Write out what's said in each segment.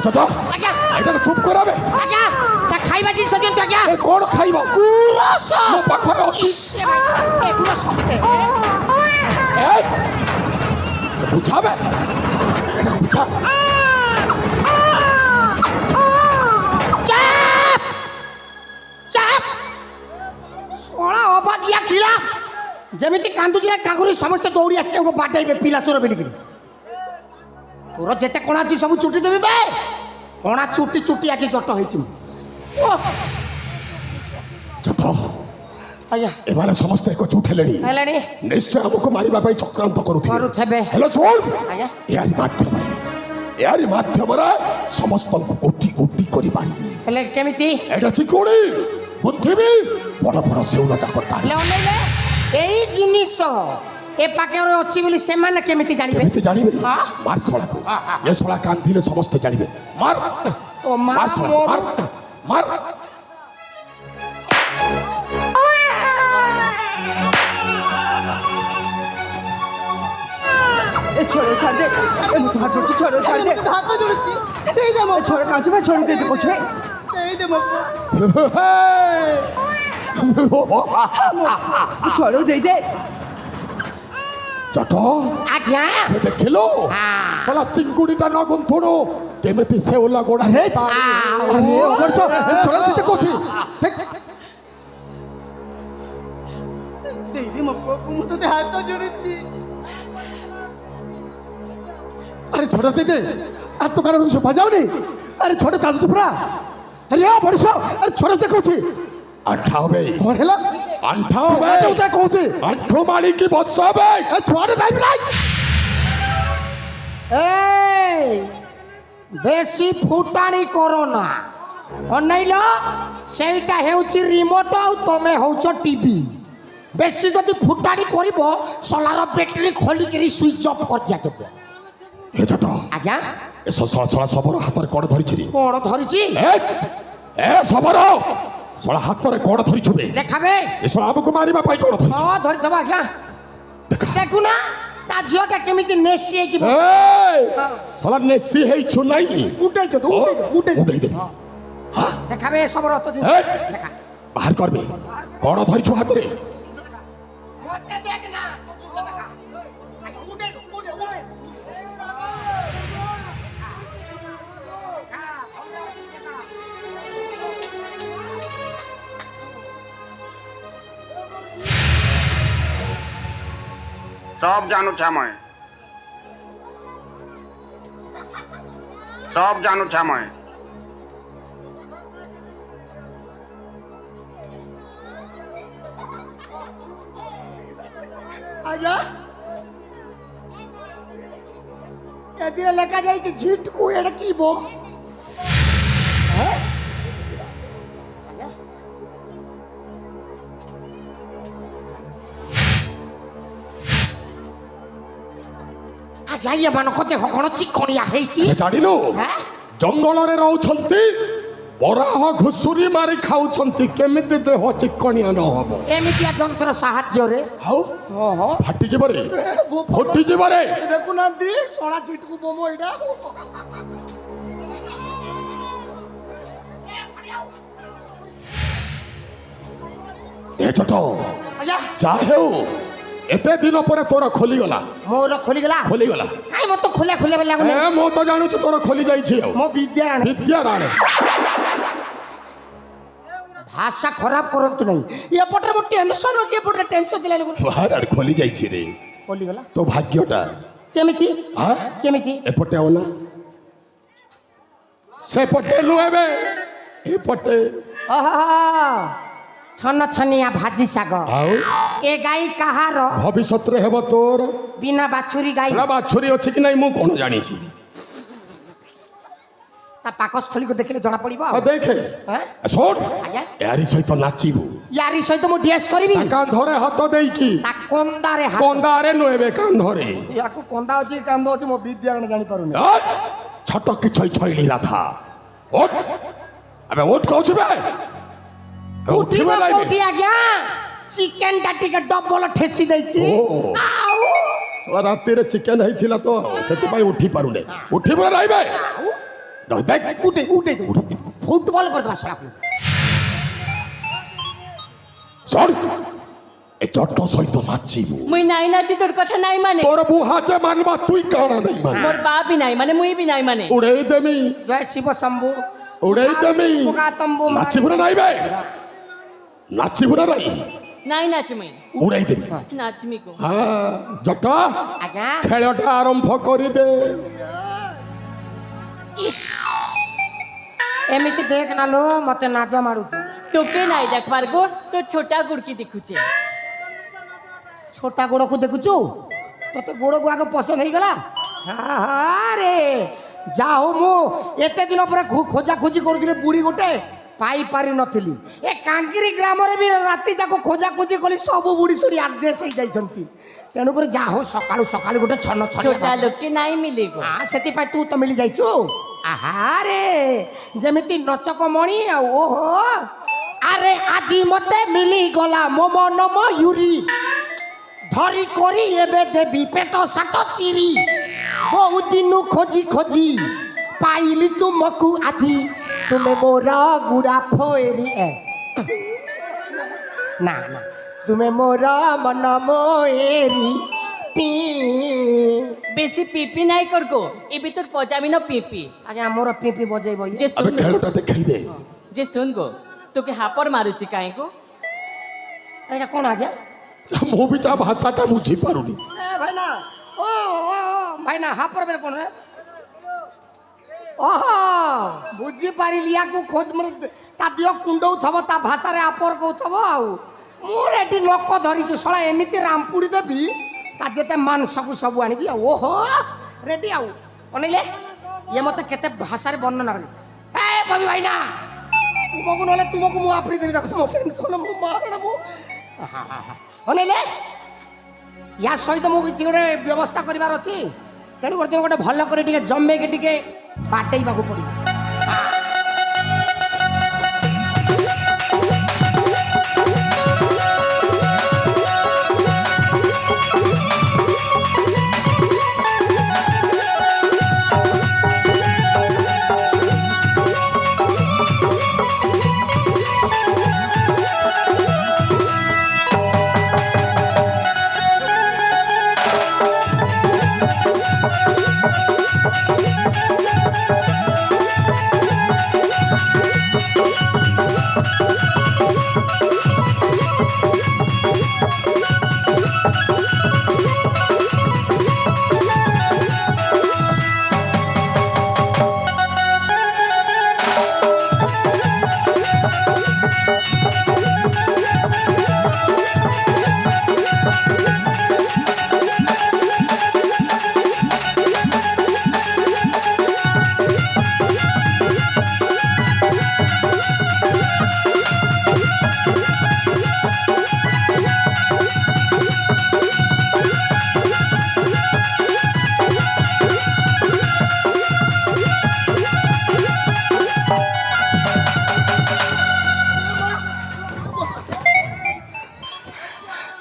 अच्छा तो आज्ञा एटा चुप कराबे आज्ञा ता खाइबा जी सजन तो आज्ञा ए कोन खाइबो गुरस मो पाखरे अछि ए गुरस ए बुझाबे एटा बुझा चाप चाप सोळा अभागिया किला जेमिति कांदुजी कागुरी समस्त दौड़ी आसी हमको बाटाइबे पिला चोर बेली तोर जेते कोणा जी सब चुटी देबी बे कोणा चुटी चुटी आज जट होइछि जट आज्ञा एबारे समस्त एक चुठेलेनी हेलानी निश्चय हमको मारिबा पई चक्रांत करूथि करूथेबे हेलो सुन आज्ञा यारी माध्यम रे समस्त को कोटी कोटी करी बारी हेले केमिति एटा चिकोडी बुद्धिबी बड़ा बड़ा सेउला जाकटा ले ओनेले एई जिनिस ए पाकेरो अछि बोली से माने केमिति जानिबे केमिति जानिबे हां मार सोला को ये सोला कांदिले समस्त जानिबे मार तो मार सोला मार ए छोड़ो छाड़ दे ए मुझे हाथ जोड़ छोड़ो छाड़ दे हाथ तो जोड़ती दे दे मो छोड़ कांच में छोड़ दे कुछ दे दे मो छोड़ो दे दे जट आज्ञा देखिलो साला चिंकुडीटा न गुंथुडो केमिति सेउला गोडा अरे अरे ओकर छोरा दिते कोछि दे दे मो मु तो हाथ तो जोड़ती अरे छोटा दे आज तो कारण से बजाओनी अरे छोटे काज पुरा अरे आ बड़सो अरे छोटे देखो छी अंठावे कोन हेला अंठावे उता कहू छी अंठो मारी की बसाबे ए छोटे टाइम नाही ए बेसी फुटाणी कोरोना अनैलो सेटा हेउची रिमोट आ तमे होउछ टीवी बेसी जदी फुटाणी करिवो सोलार बैटरी खोली करी स्विच ऑफ कर दिया जब ए जट आज्ञा ए ससला सबर हाथ रे कोड धरि छिरी कोड़ धरिची ए सबर सला हाथ रे कोड धरि छुबे देखाबे ए सला हमको मारिबा पई कोड धरि हां धरि दबा आज्ञा देखु ना ता झियोटा केमिति नेसी है कि ए सला नेसी है छु नाही उठै दे उठै दे हां देखाबे सबर तो ए बाहर करबे कोड धरि छु हाथ रे मते देख ना 300 টাকা उठै सब जानू छा मैं सब जानू छा मैं आजा एदिरे लेका जाई झिटकू एडकी बम जाइए मान को देखो कोन चिकणिया हेची जानिलो हैं जंगल रे रहउछंती बराह घुसुरी मारी खाउछंती केमिति देह चिकणिया न हबो एमितिया जंत्र साहाय्य रे हाउ ओहो फाटी जेबरे फुटी जेबरे देखु ना दी सोडा चिटकू बम एडा ए छटो आजा चाहेउ एते दिन पर तोरा खोली गला मोर खोली गला काई मत खोले खोले लागुने ए मो तो जानू छ तोरा खोली जाई छी मो विद्यारायण विद्या राणे भाषा खराब करंतु नहीं ये पटर मो टेंशन हो जे पटर टेंशन दिला लागुने बाहर आड़ खोली जाई छी रे खोली गला तो भाग्यटा केमिति हां केमिति एपटे आवना से पटे नु हेबे ए पटे आहा छन छनिया भाजी साग आउ ए गाई कहार भविष्यत रे हेबो तोर बिना बाछुरी गाई ना बाछुरी अछि कि नै मु कोन जानि छी ता पाकस्थली को देखले जणा पड़िबो आ देखे हैं सोड आज्ञा यारी सहित नाचिबू यारी सहित मो डैश करबी कान धरे हाथ देई की ता कोंदारे हाथ कोंदारे नु हेबे कान धरे याकू कोंदा अछि कांदो अछि मो विद्यारायण जानि पारुने छटक छई छईली राधा ओट अबे ओट कहू छबे उठिबो कोठी आज्ञा चिकन डाटी के डबल ठेसी दैछि आउ सोला राती रे चिकन हैथिला तो सेति पई उठी पारुने उठी बोला राइबे দেখ উঠে উঠে ফুটবল କରିଦେବା ଶଳାକୁ শোন এ চট্ট সহিত নাচিবু মুই নাই নাচি তোর কথা নাই মানে তোর বুহা যে মানবা তুই কাଣା নাই মান মোর বাপ বি নাই মানে মুই বি নাই মানে উড়াই দেমি ଜୟ ଶିବ ଶମ୍ଭୁ উড়াই দেমি ମୁଗା ତମ୍ବୁ নাচিবু না নাই বে নাচিবু না নাই নাই নাচি মুই উড়াই দেমি নাচমি কো হ্যাঁ জটা ଆଜ୍ଞା খেলটা আরম্ভ করি দে ଇସ୍ ଏମିତି ଦେଖ ନା ଲୋ ମତେ ନାଜ ମାଡୁଛି তোকে নাই দেখবার গো তোর ছোটা গুড়কি দেখুছে ଛୋଟା ଗୋଡ଼କୁ ଦେଖୁଛୁ ତତେ ଗୋଡ଼କୁ ଆଗ ପସନ୍ଦ ହେଇଗଲା ରେ ଯା ହଉ ମୁଁ ଏତେ ଦିନ ପରେ ଖୋଜାଖୋଜି କରୁଥିଲି ବୁଢ଼ୀ ଗୋଟେ ପାଇପାରି ନଥିଲି ଏ କାଙ୍ଗିରି ଗ୍ରାମରେ ବି ରାତି ଯାକ ଖୋଜାଖୋଜି କଲି ସବୁ ବୁଢ଼ୀ ସୁଢ଼ୀ ଆଡଜଷ୍ଟ ହେଇଯାଇଛନ୍ତି ତେଣୁକରି ଯା ହଉ ସକାଳୁ ସକାଳୁ ଗୋଟେ ଛନ ছোটা ଛନ লোককে নাই মিলে গো ସେଥିପାଇଁ ତୁ ତ ମିଳି ଯାଇଛୁ ଆହାରେ ଯେମିତି ନଚକ ମଣି ଆଉ ଓହୋ ଆରେ ଆଜି ମତେ ମିଳିଗଲା ମୋ ମନ ମୟୁରୀ ଧରି କରି ଏବେ ଦେବି ପେଟ ସାଟ ଚିରି ବହୁ ଦିନୁ ଖୋଜି ଖୋଜି ପାଇଲି ତୁମକୁ ଆଜି ତୁମେ ମୋର ଗୁଡ଼ା ଫେରି ନା ନା ତୁମେ ମୋର ମନ ମୋଏରି ପି বেশি পিপি নাই কর গো এবি তোর পজামি না পিপি আଜ୍ଞା ମୋର ପିପି ବଜେଇବ ଇଏ। যে আবে শুন খেলটা দেখাই দে যে শুন গো তোকে হাপর মারুছি কাই গো ଏଇଟା କ'ଣ ଆଜ୍ଞା ମୁଁ ବି ତା ଭାଷାଟା ବୁଝି ପାରୁନି ଏ ଭାଇନା ଓ ଭାଇନା ହାପର ବେଲେ କ'ଣ ଓହୋ ବୁଝିପାରିଲି ୟାକୁ ଖୋଜ ମାନେ ତା ଦିହ କୁଣ୍ଡଉଥବ ତା ଭାଷାରେ ଆପର କହୁଥବ ଆଉ ମୁଁ ଏଠି ଲୋକ ଧରିଛୁ ଶଳା ଏମିତି ରାମ୍ପୁଡ଼ି ଦେବି ତା ଯେତେ ମାଂସକୁ ସବୁ ଆଣିବି ଆଉ ଓହୋ ରେଡି ଆଉ ଅନେଇଲେ ଇଏ ମତେ କେତେ ଭାଷାରେ ବର୍ଣ୍ଣନା କଲେ ଏ ଭାବି ଭାଇନା ତୁମକୁ ନହେଲେ ତୁମକୁ ମୁଁ ଆଫ୍ରି ଦେବି ତାକୁ ମୋ ମାରଣ ମୁଁ ଅନେଇଲେ ୟା ସହିତ ମୁଁ କିଛି ଗୋଟେ ବ୍ୟବସ୍ଥା କରିବାର ଅଛି ତେଣୁକରି ତୁମେ ଗୋଟେ ଭଲ କରି ଟିକେ ଜମେଇକି ଟିକେ ବାଟେଇବାକୁ ପଡ଼ିବ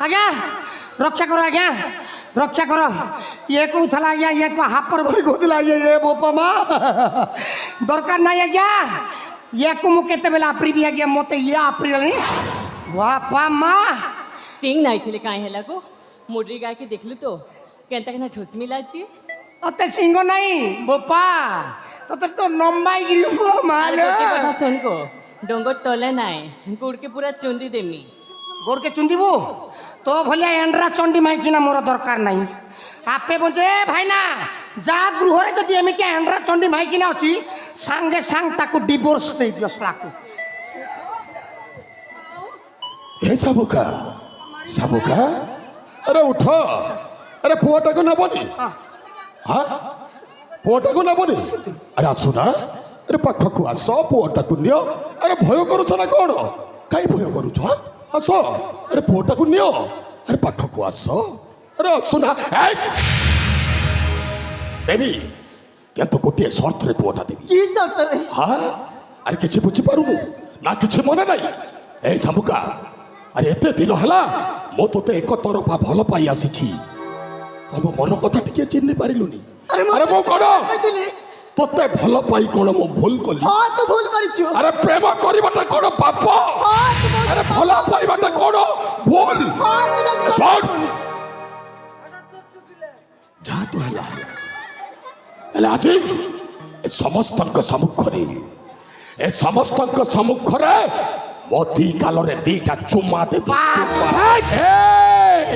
ଆଜ୍ଞା ରକ୍ଷା କର ଆଜ୍ଞା ରକ୍ଷା କର ଇଏ କହୁଥିଲା ଆଜ୍ଞା ଇଏ ହାପର ଭରି କହୁଥିଲା ଇଏ ବୋପା ମା ଦରକାର ନାହିଁ ଆଜ୍ଞା ଇଏକୁ ମୁଁ କେତେବେଳେ ଆପ୍ରିବି ଆଜ୍ଞା ମତେ ଇଏ ଆପ୍ରିଲାଣି ବାପା ମା সিং নাই থিলে কাই হেলা গো মুডরি গায়কে দেখলু তো কেনতা কেনা ঠুস মিলাছি ତତେ ସିଂହ ନାହିଁ ବୋପା ତତେ ତ ନମ୍ବାଇ ଗିରି আরে ମାଲ গোটি কথা শুন গো ডঙ্গর তলে নাই গুড়কে পুরা চুন্দি দেমি ଗୋଡ଼କେ ଚୁନ୍ଦିବୁ ତୋ ଭଳିଆ ଏଣ୍ଡରା ଚଣ୍ଡୀ ମାଇକିନା ମୋର ଦରକାର ନାହିଁ ଆପେ ବଞ୍ଚେ ଭାଇନା ଯାହା ଗୃହରେ ଯଦି ଏମିତି ଏଣ୍ଡରା ଚଣ୍ଡୀ ମାଇକିନା ଅଛି ସାଙ୍ଗେ ସାଙ୍ଗେ ତାକୁ ଡିଭୋର୍ସ ଦେଇଦିଅ ଶଳାକୁ ଏ ସାବୁକା ସାବୁକା ଆରେ ଉଠ ଆରେ ପୁଅଟାକୁ ନେବନି ହଁ ପୁଅଟାକୁ ନେବନି ଆରେ ଆସୁନା ଆରେ ପାଖକୁ ଆସ ପୁଅଟାକୁ ନିଅ ଆରେ ଭୟ କରୁଛ ନା କ'ଣ କାହିଁ ଭୟ କରୁଛ ଆସ ଆରେ ପୁଅଟାକୁ ନିଅ ଆରେ ପାଖକୁ ଆସ ଆରେ ଆସୁନା ଦେବି କିନ୍ତୁ ଗୋଟିଏ ସର୍ତ୍ତରେ ପୁଅଟା ଦେବି কি শর্ত রে ହଁ ଆରେ କିଛି ବୁଝିପାରୁନୁ ନା କିଛି ମନେ ନାହିଁ ଏ ସାବୁକା ଆରେ ଏତେ ଦିନ ହେଲା ମୁଁ ତୋତେ ଏକ ତରଫା ଭଲ ପାଇ ଆସିଛି ତମ ମନ କଥା ଟିକେ ଚିହ୍ନି ପାରିଲୁନି আরে ଆରେ ମୁଁ କ'ଣ তোতে ভাল পাই কোন মো ভুল কলি ହଁ ତୁ ଭୁଲ କରିଛୁ আরে প্রেম করিবাটা কোন পাপ ହଁ ତୁ ବହୁତ আরে ভাল পাইবাটা কোন ভুল ହଁ ସେଟା ତୁ শোন যা তো হেলা হেলা আজি এ সমস্তଙ୍କ সম্মুখরে এ সমস্তଙ୍କ সম্মুখরে মতি কালরে দিটা চুমা দেব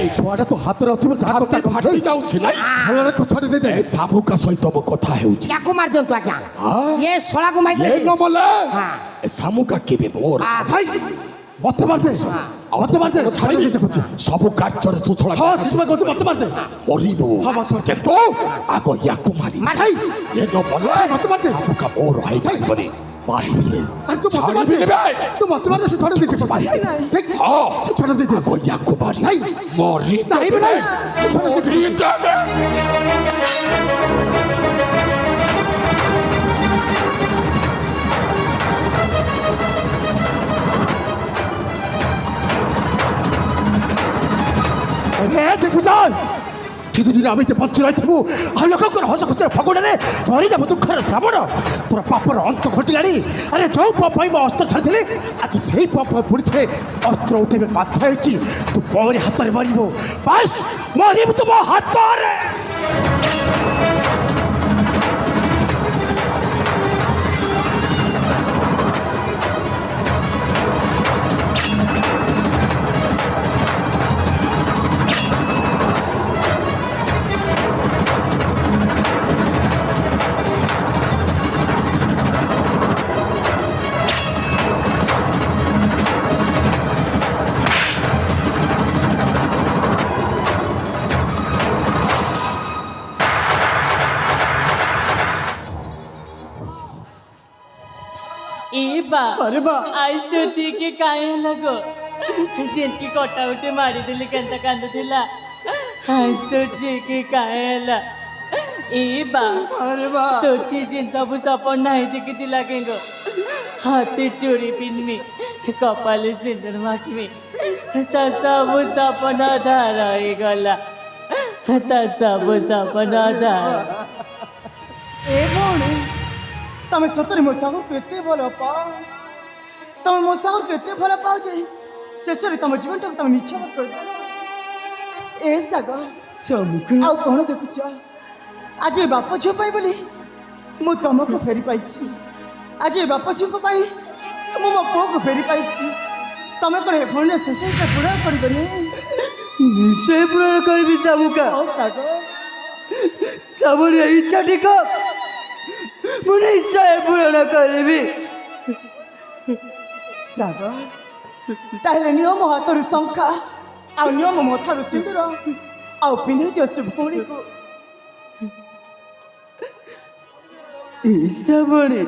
এই ଛୁଆଟା ତୋ ହାତରେ ଅଛି ବୋଲି ଯାହା କଥା ଛାତି ফাটি যাଉଛି নাই ଭଲରେ ଛାଡ଼ି ଦେଇଦେ ଏ ସାବୁକା ସହିତ ମୋ କଥା ହେଉଛି ୟାକୁ ମାରି ଦିଅନ୍ତୁ ଆଜ୍ଞା ହଁ। ଇଏ ଶଳାକୁ ମାରି ଏ ଦେଲେ ନ ମଲେ ହଁ। ଏ ସାମୁକା କେବେ ମୋର ଭାଇ ମତେ ମାରିଦେ ମତେ ମାରିଦେ ଛାଡ଼ି ଦେଇଦେ କହୁଛି ସବୁ କାର୍ଯ୍ୟରେ ତୁ ଥଳା ହଁ ସେଥିପାଇଁ କହୁଛି ମତେ ମାରିଦେ ମରିବୁ ହଁ, ମତେ ମାରିଦେ। କିନ୍ତୁ ଆଗ ୟାକୁ ମାରି ମାରି। ଏ ନ ମଲେ ମତେ ମାରିଦେ। ସାବୁକା ମୋର ହେଇପାରିବନି ମାରିବିନି ଆରେ ତୁ ମତେ ଛାଡ଼ିବିନି ବେ। ମାରିଦେ ତୁ ମତେ ମାରିଦେ ସେ ଛାଡ଼ି ଦେଇଦେ କହୁଛି ଠିକ ହଁ ସେ ଛାଡ଼ି ଦେଇଦେ ଆଗ ୟାକୁ ମାରି ଭାଇ। ମରି ନାଇଁ ବେ ନାଇଁ ସେ ଛାଡ଼ି ଦେଇଦେ দেখুছন কিছুদিন আমি তো বঞ্চি রয়েছিবু আর লোকଙ୍କର হস খুশির ফগুণে ভরিদেব দুঃখের শ্রাবণ তোর পাপর অন্ত ঘটিলানি আরে যে পাপ পাই অস্ত্র ছাড়িলে আজ সেই পাপ পুড়ি অস্ত্র উঠেবে বাধ্য হয়েছি তু পরে হাତରେ মরিব বাস মরিব তুম হাତରେ ए बा अरे बा आज तो चीके काहे लगो जिनकी कोटा उठे मारी दिली कंता कांद दिला आज तो चीके काहे ला ए बा अरे बा तो चीजिन सब सपन नाही दिखी दिला केंगो हाथे चोरी पिन में कपाले सिंदर माख में ता सब सपन आधार आई गला ता सब सपन आधार ए भौणी तमे सତରେ ମୋ ସାଙ୍ଗ କେତେ ଭଲ ପାଅ ତମେ ମୋ ସାଙ୍ଗ କେତେ ଭଲ ପାଅ ଯେ ଶେଷରେ ତମ ଜୀବନଟାକୁ ତମେ ମିଛ କରିଦେଲ ଏ ସାଙ୍ଗ ଆଉ କ'ଣ ଦେଖୁଛ ଆଜି ଏ ବାପ ଝିଅ ପାଇଁ ବୋଲି ମୁଁ ତମକୁ ଫେରି ପାଇଛି ଆଜି ଏ ବାପ ଝିଅଙ୍କ ପାଇଁ ମୁଁ ମୋ ପୁଅକୁ ଫେରି ପାଇଛି ତମେ କ'ଣ ଏ ଭଉଣୀର ଶେଷଟା ପୂରଣ କରିବନି নিশ্চয় পূরণ করবি সাবুকা ଓ ସାଙ୍ଗ সাবুর ইচ্ছাটিক ମୁଁ ନିଶ୍ଚୟ ପୂରଣ କରିବି ସାଙ୍ଗ ତାହେଲେ ନିୟମ ହାତରୁ ଶଙ୍ଖା ଆଉ ନିୟମ ମଥାରୁ ସିନ୍ଦୁର ଆଉ ପିନ୍ଧେଇ ଦିଅ ସେ ଭଉଣୀକୁ ଶ୍ରାବଣୀ